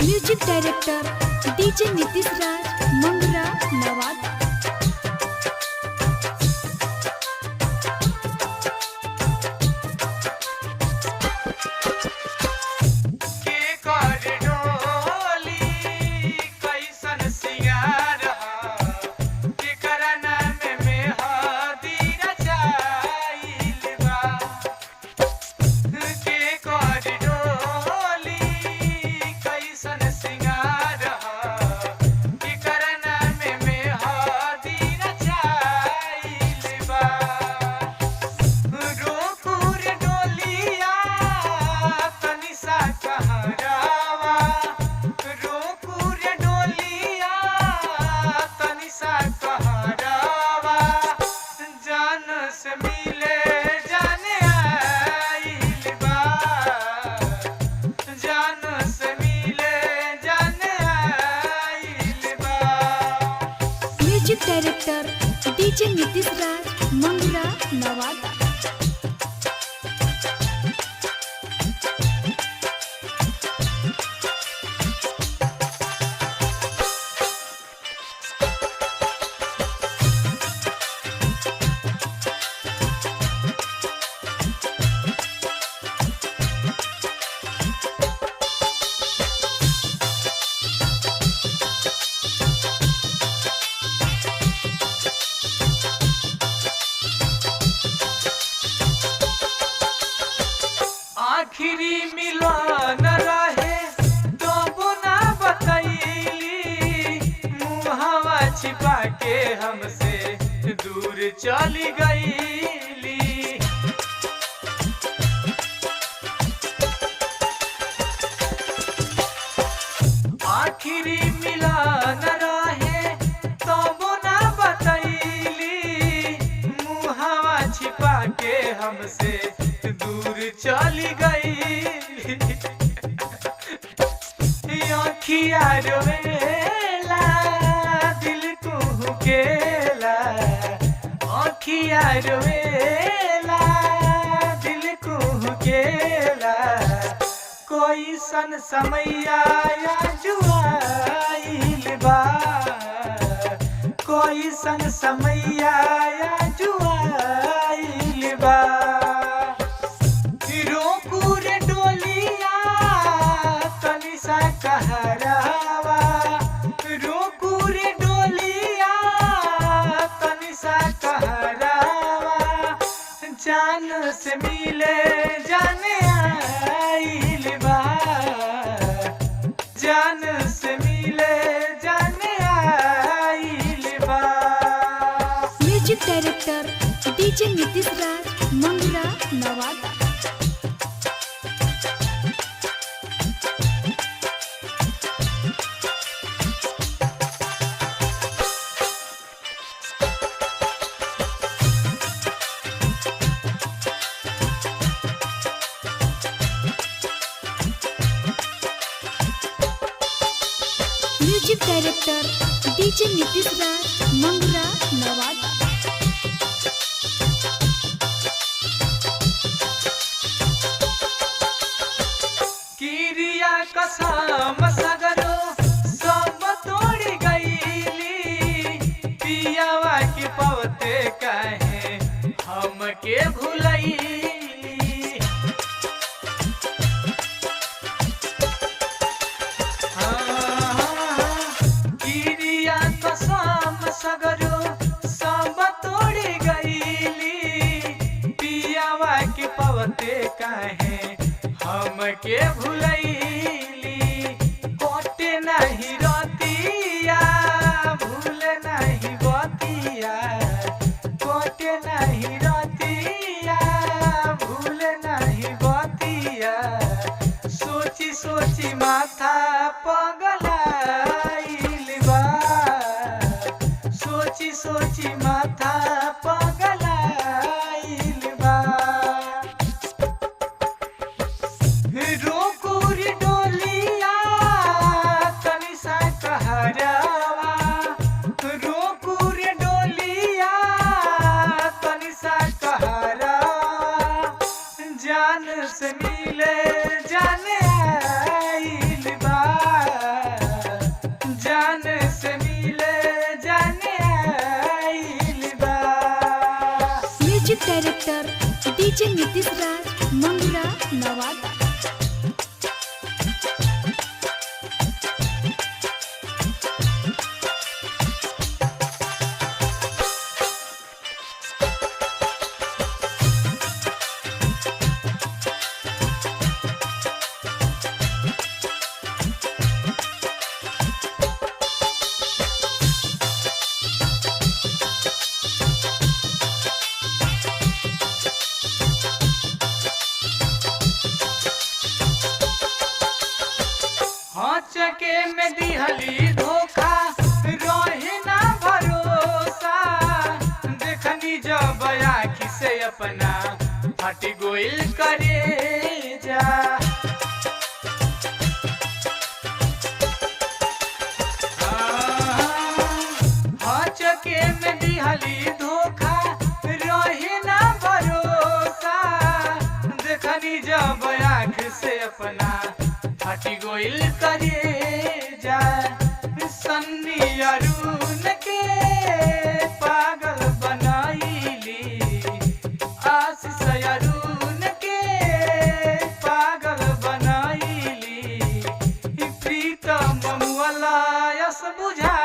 Music director DJ Nitish Raj Mangra Nawada. Music director DJ Nitish Raj Mangra Nawada. आखिरी मिलन रहे तो ना बतैली, मुहवा छिपा के हमसे दूर चली गईली। आखिरी मिलन रहे तो ना बतैली, मुहवा छिपा के हमसे दूर चली गई। आँखिया रोवेला दिल कुहकेला, आँखिया रोवेला दिल कुहकेला। कोई सन समैया जुआइल बा, कोई सन समैया जुआइल बा। कहरावा रोकू रे डोलिया तनी सा कहरावा, जान से मिले जाने आइल बा, जान से मिले जाने आइल बा। Music director DJ Nitish Raj Mangra Nawada. Music director DJ Nitish Raj Mangra Nawada. किरिया कसम सगरो सब तोड़ गईली, पियावा के पवते कहे हमके भुलैली। सगरो सब तोड़ गईली, पियावा के पवते कहे हमके भुलैली। घरवा रोकू रे डोलिया तनी सा कहरवा जान से मिले जाने आइल बा जान से मिले जाने आइल बा। Music director DJ Nitish Raj Mangra Nawada. चके में दिहली धोखा रहे ना भरोसा देखनी जब आँखी से अपना हट गोइल करे जा हाँ चके में दिहली धोखा रहे ना भरोसा देखनी जब आँख से अपना हटी गोइल करे जा सन्नी अरुण के पागल बनाईली आशीष अरुण के पागल बनाईली प्रीतम मुअला यस बुझा